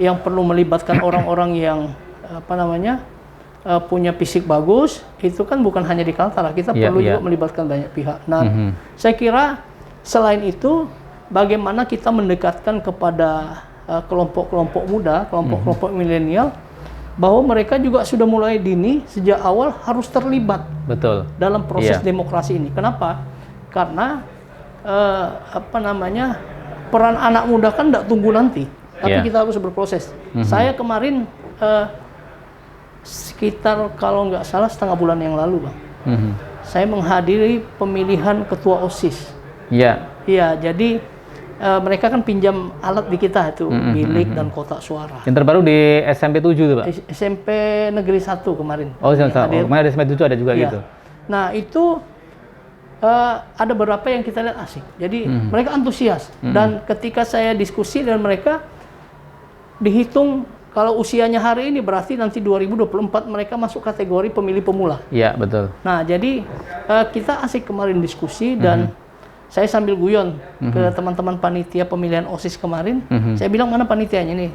S2: yang perlu melibatkan orang-orang yang punya fisik bagus, itu kan bukan hanya di Kaltara, kita perlu juga melibatkan banyak pihak. Nah, saya kira selain itu bagaimana kita mendekatkan kepada kelompok-kelompok muda, kelompok-kelompok milenial, bahwa mereka juga sudah mulai dini sejak awal harus terlibat dalam proses demokrasi ini. Kenapa? Karena peran anak muda kan tidak tunggu nanti, tapi kita harus berproses. Saya kemarin sekitar kalau nggak salah setengah bulan yang lalu, Bang, saya menghadiri pemilihan ketua OSIS. Iya, jadi mereka kan pinjam alat di kita itu, bilik dan kotak suara.
S1: Yang terbaru di SMP 7 itu, Pak?
S2: SMP Negeri 1 kemarin.
S1: Kemarin ada SMP 7 ada juga gitu.
S2: Nah, itu ada beberapa yang kita lihat asik. Jadi mereka antusias. Dan ketika saya diskusi dengan mereka, dihitung kalau usianya hari ini berarti nanti 2024 mereka masuk kategori pemilih pemula.
S1: Iya, betul.
S2: Nah, jadi kita asik kemarin diskusi dan saya sambil guyon ke teman-teman panitia pemilihan OSIS kemarin. Saya bilang, mana panitianya nih?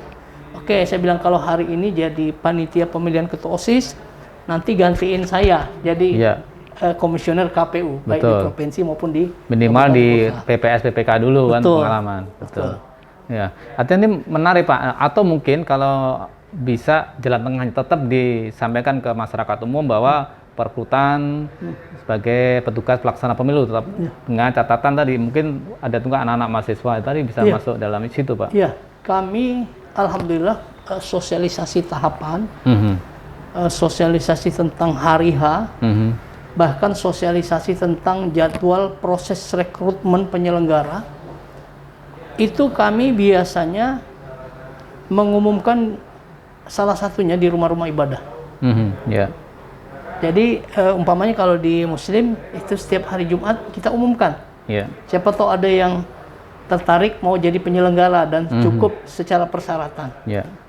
S2: Oke, saya bilang kalau hari ini jadi panitia pemilihan ketua OSIS, nanti gantiin saya jadi komisioner KPU, baik di provinsi maupun di
S1: minimal di PPS PPK dulu kan pengalaman. Betul. Ya, artinya ini menarik, Pak. Atau mungkin kalau bisa jalan tengahnya tetap disampaikan ke masyarakat umum bahwa perekrutan sebagai petugas pelaksana pemilu tetap dengan catatan tadi mungkin ada juga anak-anak mahasiswa tadi bisa masuk dalam situ, Pak.
S2: Iya, kami alhamdulillah sosialisasi tahapan, sosialisasi tentang hari H, bahkan sosialisasi tentang jadwal proses rekrutmen penyelenggara. Itu kami biasanya mengumumkan salah satunya di rumah-rumah ibadah. Jadi umpamanya kalau di Muslim itu setiap hari Jumat kita umumkan. Siapa tahu ada yang tertarik mau jadi penyelenggara dan cukup secara persyaratan.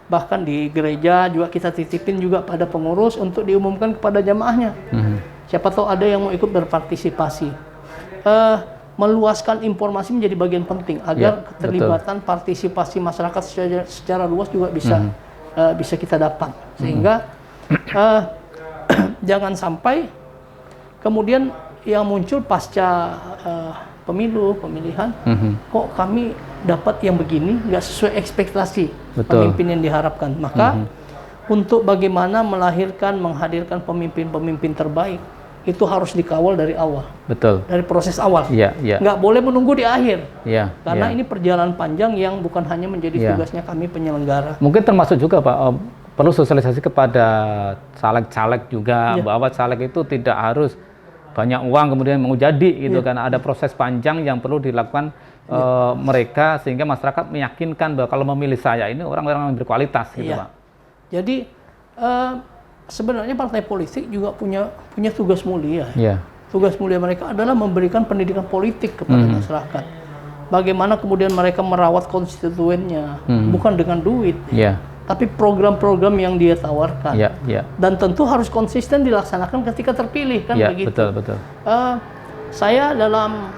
S2: Bahkan di gereja juga kita titipin juga pada pengurus untuk diumumkan kepada jamaahnya. Siapa tahu ada yang mau ikut berpartisipasi. Meluaskan informasi menjadi bagian penting agar keterlibatan partisipasi masyarakat secara luas juga bisa kita dapat. Sehingga jangan sampai kemudian yang muncul pasca pemilihan, kok kami dapat yang begini, nggak sesuai ekspektasi pemimpin yang diharapkan. Maka untuk bagaimana menghadirkan pemimpin-pemimpin terbaik, itu harus dikawal dari awal. Dari proses awal. Nggak boleh menunggu di akhir. Karena ini perjalanan panjang yang bukan hanya menjadi tugasnya kami penyelenggara.
S1: Mungkin termasuk juga, Pak, perlu sosialisasi kepada caleg-caleg juga bahwa caleg itu tidak harus banyak uang kemudian mau jadi gitu, karena ada proses panjang yang perlu dilakukan mereka sehingga masyarakat meyakinkan bahwa kalau memilih saya ini orang-orang yang berkualitas gitu, Pak. Jadi
S2: sebenarnya partai politik juga punya tugas mulia. Tugas mulia mereka adalah memberikan pendidikan politik kepada masyarakat. Bagaimana kemudian mereka merawat konstituennya, bukan dengan duit. Tapi program-program yang dia tawarkan. Dan tentu harus konsisten dilaksanakan ketika terpilih, kan begitu.
S1: Betul.
S2: Saya dalam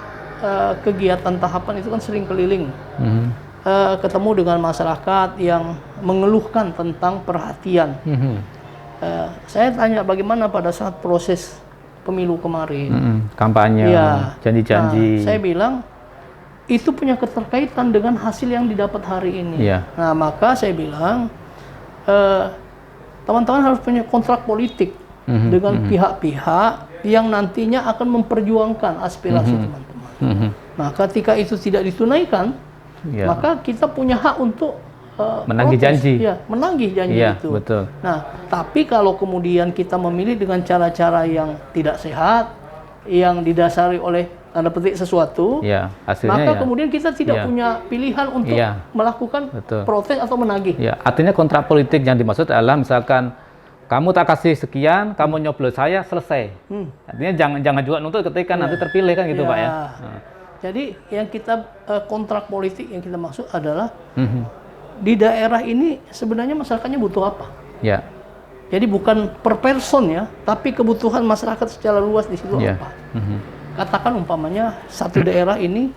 S2: kegiatan tahapan itu kan sering keliling. ketemu dengan masyarakat yang mengeluhkan tentang perhatian Saya tanya bagaimana pada saat proses pemilu kemarin.
S1: Kampanye,
S2: Iya.
S1: janji-janji.
S2: Nah, saya bilang itu punya keterkaitan dengan hasil yang didapat hari ini.
S1: Iya.
S2: Nah, maka saya bilang teman-teman harus punya kontrak politik dengan pihak-pihak yang nantinya akan memperjuangkan aspirasi teman-teman. Nah, ketika itu tidak ditunaikan,
S1: Iya.
S2: maka kita punya hak untuk
S1: Menagih
S2: protes.
S1: janji.
S2: Ya, menagih janji
S1: Iya,
S2: itu.
S1: betul.
S2: Nah, tapi kalau kemudian kita memilih dengan cara-cara yang tidak sehat, yang didasari oleh tanda petik sesuatu,
S1: Iya, hasilnya
S2: maka
S1: ya.
S2: kemudian kita tidak
S1: Iya.
S2: punya pilihan untuk
S1: Iya.
S2: melakukan
S1: Betul.
S2: protes atau menagih.
S1: Ya, artinya kontrak politik yang dimaksud adalah misalkan kamu tak kasih sekian, kamu nyoblos saya, selesai. Artinya jangan juga nuntut ketika nanti terpilih kan gitu,
S2: Ya.
S1: Pak ya.
S2: Jadi yang kita kontrak politik yang kita maksud adalah di daerah ini sebenarnya masyarakatnya butuh apa?
S1: Ya,
S2: Jadi bukan per person ya, tapi kebutuhan masyarakat secara luas di situ
S1: ya.
S2: apa? Katakan umpamanya satu daerah ini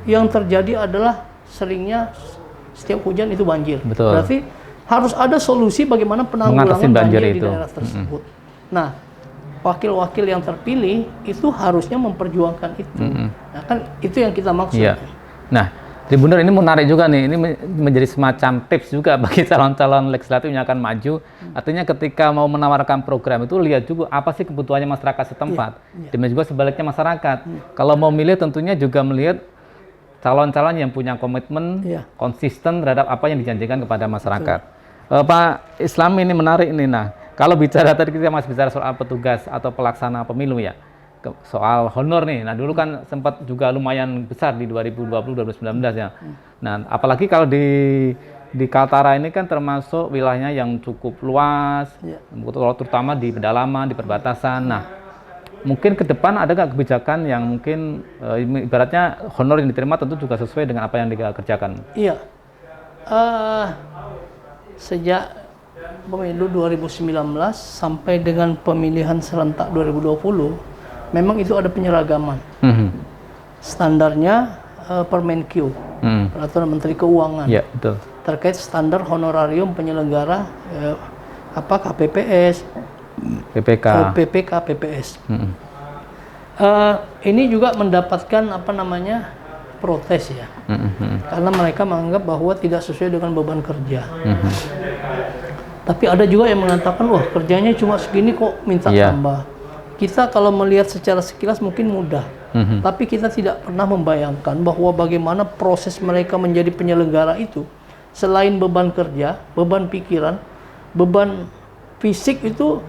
S2: yang terjadi adalah seringnya setiap hujan itu banjir.
S1: Betul.
S2: Berarti harus ada solusi bagaimana penanggulangan
S1: Mengatasi banjir
S2: banjir di
S1: itu.
S2: daerah tersebut. Nah, wakil-wakil yang terpilih itu harusnya memperjuangkan itu. Nah, kan itu yang kita maksud.
S1: Iya. Nah, Tribunner ini menarik juga nih. Ini menjadi semacam tips juga bagi calon-calon legislatif yang akan maju. Artinya ketika mau menawarkan program itu lihat juga apa sih kebutuhannya masyarakat setempat. Demikian juga sebaliknya masyarakat. Kalau mau milih tentunya juga melihat calon-calon yang punya komitmen konsisten terhadap apa yang dijanjikan kepada masyarakat. Pak Islam ini menarik ini. Nah, kalau bicara tadi kita masih bicara soal petugas atau pelaksana pemilu ya. Soal honor nih. Nah, dulu kan sempat juga lumayan besar di 2020-2019 ya. Nah, apalagi kalau di Kaltara ini kan termasuk wilayahnya yang cukup luas, terutama di pedalaman, di perbatasan. Nah, mungkin ke depan ada nggak kebijakan yang mungkin ibaratnya honor yang diterima tentu juga sesuai dengan apa yang dikerjakan?
S2: Iya. Sejak pemilu 2019 sampai dengan pemilihan serentak 2020, memang itu ada penyeragaman. Standarnya Permenkyu, Peraturan Menteri Keuangan,
S1: Ya, betul.
S2: terkait standar honorarium penyelenggara KPPS,
S1: PPK.
S2: PPK, PPS. Ini juga mendapatkan protes ya, karena mereka menganggap bahwa tidak sesuai dengan beban kerja. Tapi ada juga yang mengatakan, wah kerjanya cuma segini kok minta tambah. Kita kalau melihat secara sekilas mungkin mudah, tapi kita tidak pernah membayangkan bahwa bagaimana proses mereka menjadi penyelenggara itu, selain beban kerja, beban pikiran, beban fisik itu,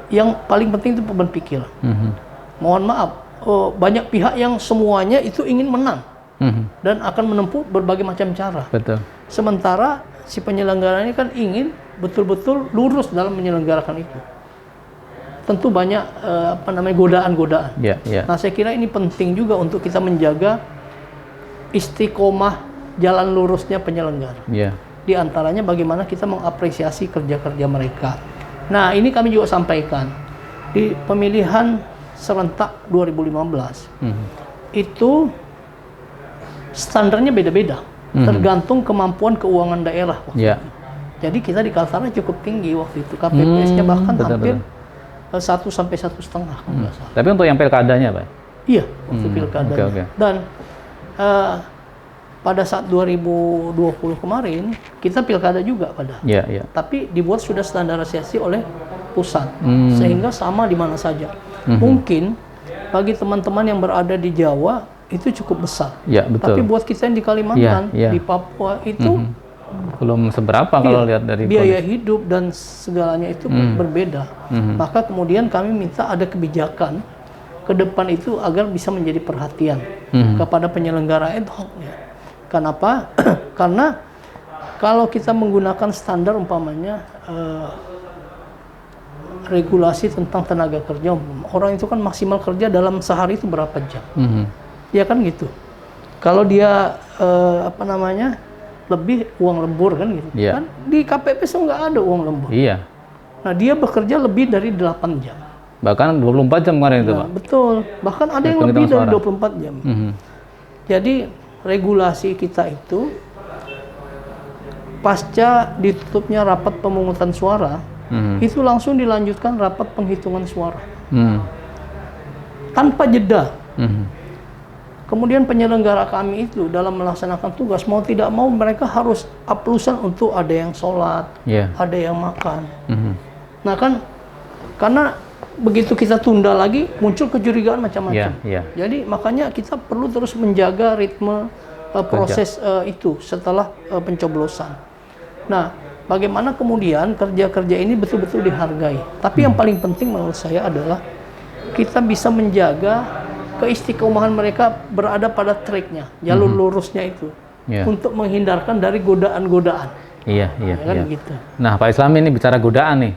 S2: yang paling penting itu beban pikiran. Mohon maaf, banyak pihak yang semuanya itu ingin menang dan akan menempuh berbagai macam cara.
S1: Betul.
S2: Sementara si penyelenggara ini kan ingin betul-betul lurus dalam menyelenggarakan itu. Tentu banyak godaan-godaan. Nah, saya kira ini penting juga untuk kita menjaga istiqomah jalan lurusnya penyelenggara. Di antaranya bagaimana kita mengapresiasi kerja-kerja mereka. Nah, ini kami juga sampaikan di pemilihan serentak 2015. Itu standarnya beda-beda, tergantung kemampuan keuangan daerah. Jadi kita di Kaltara cukup tinggi waktu itu, KPPS-nya bahkan hampir 1 sampai 1,5 kalau nggak salah.
S1: Tapi untuk yang pilkadanya, Pak?
S2: Iya, waktu pilkadanya. Dan pada saat 2020 kemarin, kita pilkada juga padahal. Tapi dibuat sudah standarisasi oleh pusat, sehingga sama di mana saja. Mungkin bagi teman-teman yang berada di Jawa, itu cukup besar.
S1: Betul.
S2: Tapi buat kita yang di Kalimantan, di Papua itu
S1: belum seberapa kalau lihat dari
S2: biaya hidup dan segalanya itu berbeda. Maka kemudian kami minta ada kebijakan ke depan itu agar bisa menjadi perhatian kepada penyelenggara ad hoc. Kenapa? Karena kalau kita menggunakan standar umpamanya regulasi tentang tenaga kerja, orang itu kan maksimal kerja dalam sehari itu berapa jam? Ya kan gitu. Kalau dia lebih uang lembur kan gitu. Kan di KPPS nggak ada uang lembur. Nah, dia bekerja lebih dari 8 jam.
S1: Bahkan 24 jam kemarin itu, Pak.
S2: Betul. Bahkan ada yang lebih dari 24 jam. Jadi regulasi kita itu pasca ditutupnya rapat pemungutan suara, itu langsung dilanjutkan rapat penghitungan suara
S1: Hmm.
S2: tanpa jeda.
S1: Hmm.
S2: Kemudian penyelenggara kami itu dalam melaksanakan tugas mau tidak mau mereka harus aplusan untuk ada yang sholat,
S1: Ya.
S2: ada yang makan.
S1: Hmm.
S2: Nah kan karena begitu kita tunda lagi muncul kecurigaan macam-macam.
S1: Ya.
S2: Jadi makanya kita perlu terus menjaga ritme proses itu setelah pencoblosan. Nah, bagaimana kemudian kerja-kerja ini betul-betul dihargai. Tapi yang paling penting menurut saya adalah kita bisa menjaga keistiqomahan mereka berada pada tracknya, jalur lurusnya itu,
S1: Ya.
S2: untuk menghindarkan dari godaan-godaan.
S1: Iya.
S2: Ya kan
S1: Iya.
S2: gitu.
S1: Nah, Pak Islami ini bicara godaan nih.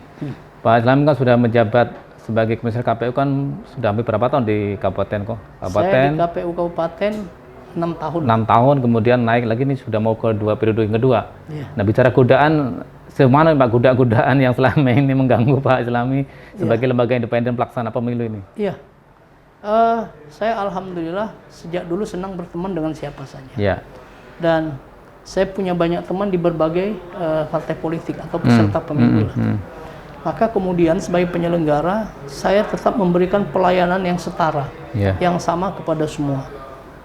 S1: Pak Islami kan sudah menjabat sebagai komisioner KPU kan sudah hampir berapa tahun di kabupaten kok?
S2: Saya
S1: Kabupaten
S2: di KPU Kabupaten 6 tahun.
S1: 6 tahun, kemudian naik lagi nih sudah mau ke 2 periode yang kedua.
S2: Iya.
S1: Nah, bicara godaan, semana Pak godaan yang selama ini mengganggu Pak Islami sebagai lembaga independen pelaksana pemilu ini?
S2: Iya. Saya alhamdulillah sejak dulu senang berteman dengan siapa saja.
S1: Ya.
S2: Dan saya punya banyak teman di berbagai partai politik atau peserta pemilu. Maka kemudian sebagai penyelenggara, saya tetap memberikan pelayanan yang setara,
S1: Ya.
S2: yang sama kepada semua.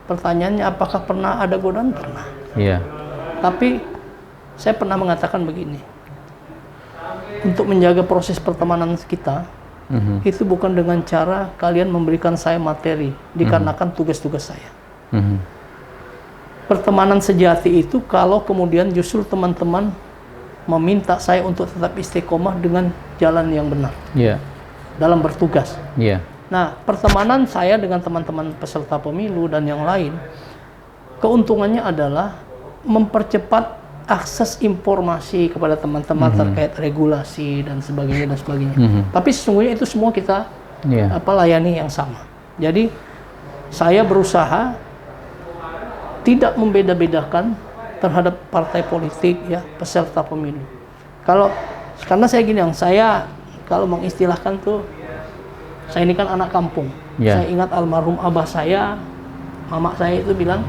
S2: Pertanyaannya apakah pernah ada godaan? Pernah.
S1: Iya.
S2: Tapi saya pernah mengatakan begini, untuk menjaga proses pertemanan kita, itu bukan dengan cara kalian memberikan saya materi, dikarenakan tugas-tugas saya. Pertemanan sejati itu kalau kemudian justru teman-teman meminta saya untuk tetap istiqomah dengan jalan yang benar
S1: Iya.
S2: dalam bertugas.
S1: Iya.
S2: Nah, pertemanan saya dengan teman-teman peserta pemilu dan yang lain, keuntungannya adalah mempercepat akses informasi kepada teman-teman terkait regulasi dan sebagainya dan sebagainya. Tapi sesungguhnya itu semua kita
S1: Iya.
S2: layani yang sama. Jadi saya berusaha tidak membeda-bedakan terhadap partai politik ya peserta pemilu. Karena saya gini, saya kalau mengistilahkan tuh, saya ini kan anak kampung.
S1: Ya.
S2: Saya ingat almarhum abah saya, mama saya itu bilang,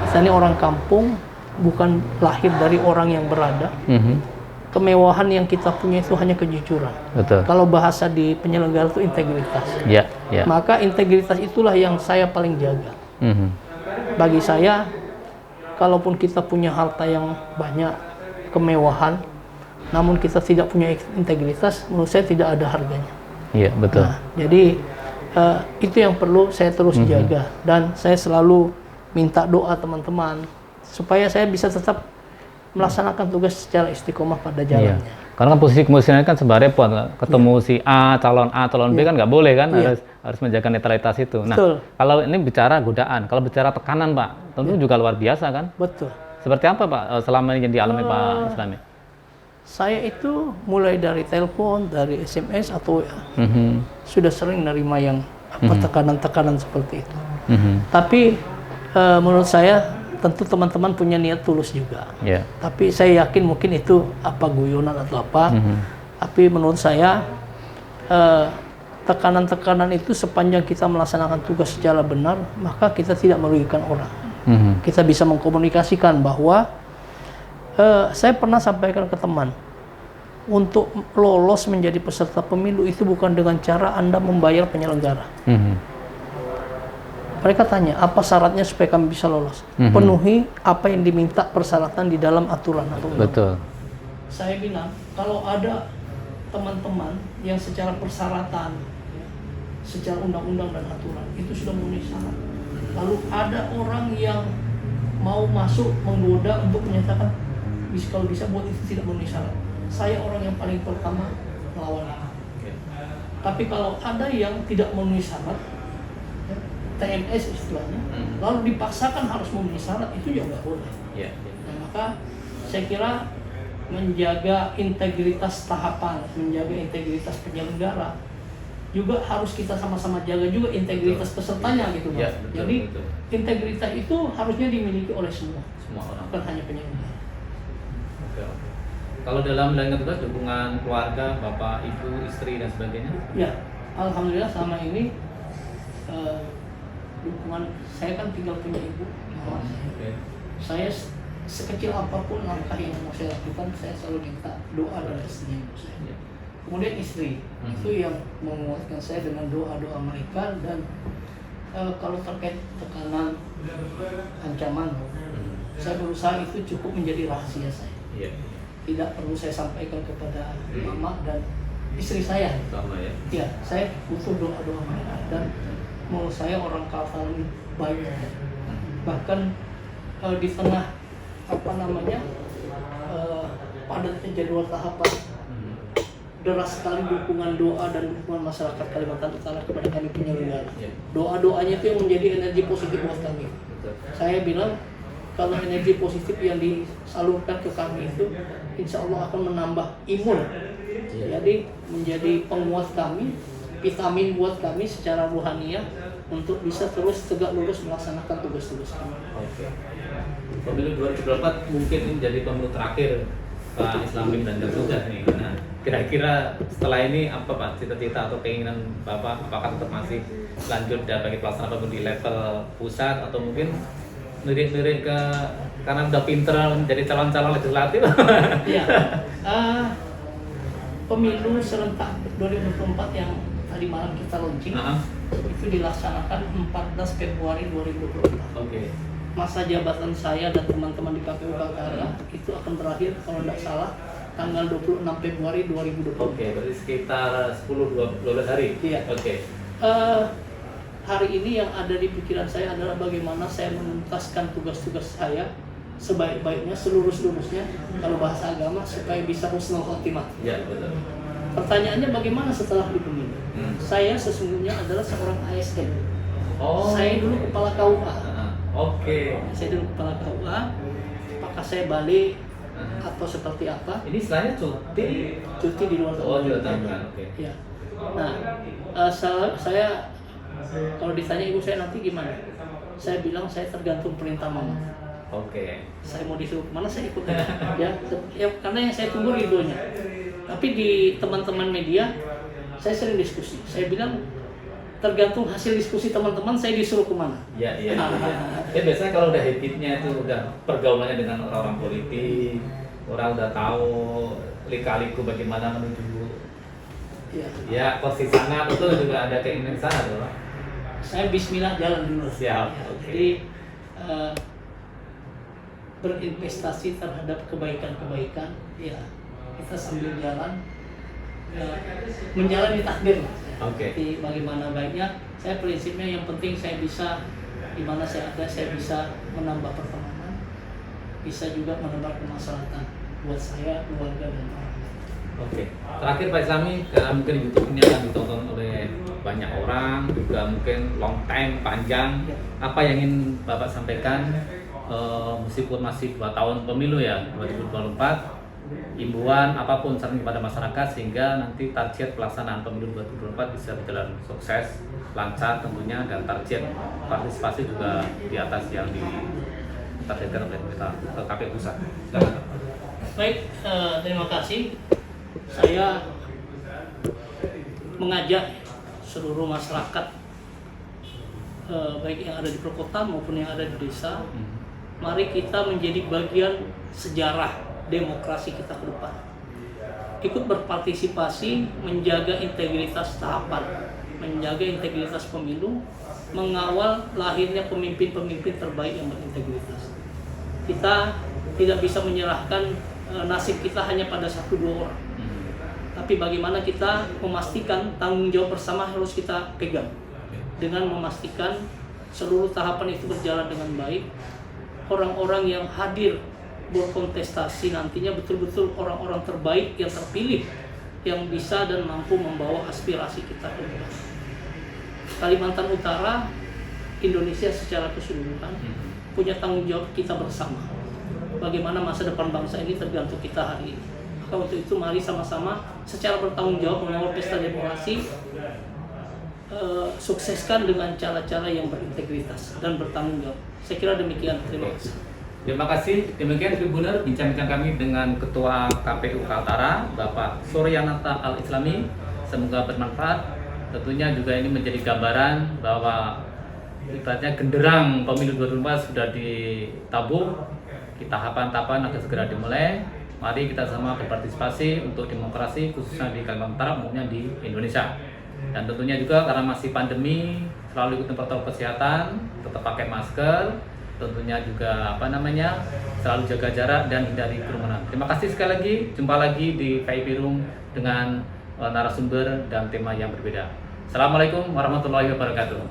S2: kita ini orang kampung, bukan lahir dari orang yang berada. Kemewahan yang kita punya itu hanya kejujuran.
S1: Betul.
S2: Kalau bahasa di penyelenggara itu integritas.
S1: Iya. Iya.
S2: Maka integritas itulah yang saya paling jaga. Bagi saya, kalaupun kita punya harta yang banyak, kemewahan, namun kita tidak punya integritas, menurut saya tidak ada harganya.
S1: Iya, betul.
S2: Nah, jadi itu yang perlu saya terus jaga, dan saya selalu minta doa teman-teman supaya saya bisa tetap melaksanakan tugas secara istiqomah pada
S1: Iya.
S2: jalannya.
S1: Karena kan posisi komisioner kan sebenarnya repot, ketemu si A, calon B kan nggak boleh kan, harus menjaga netralitas itu. Nah,
S2: Betul.
S1: kalau ini bicara godaan, kalau bicara tekanan Pak, tentu juga luar biasa kan?
S2: Betul.
S1: Seperti apa Pak selama ini yang dialami Pak Islami?
S2: Saya itu mulai dari telepon, dari SMS atau WA, sudah sering nerima yang tekanan-tekanan seperti itu. Tapi menurut saya tentu teman-teman punya niat tulus juga.
S1: Yeah.
S2: Tapi saya yakin mungkin itu apa guyonan atau apa. Tapi menurut saya tekanan-tekanan itu sepanjang kita melaksanakan tugas secara benar, maka kita tidak merugikan orang. Kita bisa mengkomunikasikan bahwa saya pernah sampaikan ke teman, untuk lolos menjadi peserta pemilu itu bukan dengan cara Anda membayar penyelenggara. Mereka tanya, apa syaratnya supaya kami bisa lolos? Penuhi apa yang diminta persyaratan di dalam aturan atau undang.
S1: Betul.
S2: Saya bilang, kalau ada teman-teman yang secara persyaratan, ya, secara undang-undang dan aturan, itu sudah memenuhi syarat. Lalu ada orang yang mau masuk menggoda untuk menyatakan, kalau bisa buat itu tidak memenuhi syarat. Saya orang yang paling pertama melawan itu. Tapi kalau ada yang tidak memenuhi syarat, TMS istilahnya, lalu dipaksakan harus memenuhi syarat, itu juga nggak boleh. Nah, maka saya kira menjaga integritas tahapan, menjaga integritas penyelenggara, juga harus kita sama-sama jaga juga integritas pesertanya gitu, Pak. Jadi integritas itu harusnya dimiliki oleh semua orang, bukan hanya penyelenggara.
S1: Kalau dalam menjalankan tugas dukungan keluarga, bapak, ibu, istri dan sebagainya?
S2: Ya, alhamdulillah selama ini dukungan saya kan tinggal punya ibu, mama saya. Saya sekecil apapun langkah yang mau saya lakukan, saya selalu minta doa dan restunya ibu saya. Kemudian istri, itu yang menguatkan saya dengan doa-doa mereka. Dan kalau terkait tekanan, ancaman, saya berusaha itu cukup menjadi rahasia saya. Tidak perlu saya sampaikan kepada mama dan istri saya.
S1: Sama ya.
S2: Ya, saya butuh doa-doa mereka. Dan menurut saya orang Kaltara ini baik. Bahkan di tengah padatnya jadwal tahapan, deras sekali dukungan doa dan dukungan masyarakat Kalimantan Utara kepada kami penyelenggara. Doa-doanya itu yang menjadi energi positif buat kami. Saya bilang kalau energi positif yang disalurkan ke kami itu insya Allah akan menambah imun. Jadi menjadi penguat kami, vitamin buat kami secara rohaniah untuk bisa terus tegak lurus melaksanakan tugas-tugas kami.
S1: Pemilu 2024 mungkin ini jadi pemilu terakhir Pak Islamim dan Garuda nih. Nah, kira-kira setelah ini apa Pak cita-cita atau keinginan Bapak? Apakah tetap masih lanjut bagi pelaksanaan pemilu di level pusat atau mungkin lirik-lirik ke karena udah pinter menjadi calon-calon legislatif?
S2: Iya. Pemilu serentak 2024 yang tadi malam kita launching itu dilaksanakan 14 Februari 2024. Masa jabatan saya dan teman-teman di KPU Kaltara itu akan berakhir kalau tidak salah tanggal 26 Februari 2024.
S1: Berarti sekitar 10-12 hari?
S2: Iya. Hari ini yang ada di pikiran saya adalah bagaimana saya menuntaskan tugas-tugas saya sebaik-baiknya, seluruh-seluruhnya kalau bahasa agama supaya bisa husnul khotimah.
S1: Ya, betul.
S2: Pertanyaannya bagaimana setelah di pemilu? Saya sesungguhnya adalah seorang ASN. Saya dulu kepala KUA. Saya dulu kepala KUA. Apakah saya balik atau seperti apa?
S1: Ini istilahnya cuti
S2: di luar
S1: tanggungan.
S2: Ya. Nah, saya kalau ditanya ibu saya nanti gimana? Saya bilang saya tergantung perintah mama. Saya mau disuruh kemana saya ikut ya, karena yang saya tunggu ridhonya. Tapi di teman-teman media saya sering diskusi. Saya bilang tergantung hasil diskusi teman-teman saya disuruh kemana.
S1: Ya biasanya kalau udah habitnya itu udah pergaulannya dengan orang-orang politik, orang udah tahu lika-liku bagaimana menuju posisi sana, itu juga ada keinginan sana tuh.
S2: Saya bismillah jalan dulu.
S1: Siap.
S2: Jadi berinvestasi terhadap kebaikan-kebaikan, ya kita sambil jalan menjalani takdir. Jadi bagaimana baiknya, saya prinsipnya yang penting saya bisa di mana saya ada, saya bisa menambah pertemanan, bisa juga menambah kemaslahatan buat saya, keluarga dan orang lain.
S1: Terakhir Pak Islami, mungkin YouTube ini akan ditonton oleh banyak orang, juga mungkin long time, panjang. Apa yang ingin Bapak sampaikan meskipun masih 2 tahun pemilu ya, 2024, himbauan apapun saran kepada masyarakat sehingga nanti target pelaksanaan pemilu 2024 bisa berjalan sukses, lancar tentunya, dan target partisipasi juga di atas yang ditargetkan oleh KPU Pusat. Silakan.
S2: Baik, terima kasih. Saya mengajak seluruh masyarakat baik yang ada di perkotaan maupun yang ada di desa, mari kita menjadi bagian sejarah demokrasi kita ke depan. Ikut berpartisipasi, menjaga integritas tahapan, menjaga integritas pemilu, mengawal lahirnya pemimpin-pemimpin terbaik yang berintegritas. Kita tidak bisa menyerahkan nasib kita hanya pada 1-2 orang. Tapi bagaimana kita memastikan tanggung jawab bersama harus kita pegang dengan memastikan seluruh tahapan itu berjalan dengan baik. Orang-orang yang hadir berkontestasi nantinya betul-betul orang-orang terbaik yang terpilih, yang bisa dan mampu membawa aspirasi kita ke depan. Kalimantan Utara, Indonesia secara keseluruhan punya tanggung jawab kita bersama. Bagaimana masa depan bangsa ini tergantung kita hari ini. Maka untuk itu mari sama-sama secara bertanggung jawab mengawal pesta demokrasi, sukseskan dengan cara-cara yang berintegritas dan bertanggung jawab. Saya kira demikian. Terima kasih.
S1: Terima kasih. Demikian Tribuner bincang-bincang kami dengan Ketua KPU Kaltara, Bapak Suryanata Al-Islami. Semoga bermanfaat. Tentunya juga ini menjadi gambaran bahwa ibaratnya genderang pemilu 2024 sudah ditabung tahapan-tahapan akan segera dimulai. Mari kita sama berpartisipasi untuk demokrasi khususnya di Kalimantan Utara maupun di Indonesia. Dan tentunya juga karena masih pandemi, selalu ikutin protokol kesehatan, tetap pakai masker, tentunya juga selalu jaga jarak dan hindari kerumunan. Terima kasih sekali lagi, jumpa lagi di VIP Room dengan narasumber dan tema yang berbeda. Assalamualaikum warahmatullahi wabarakatuh.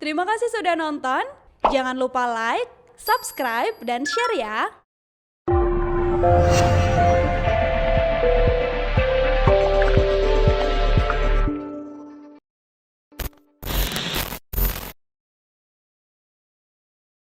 S3: Terima kasih sudah nonton. Jangan lupa like, subscribe, dan share ya.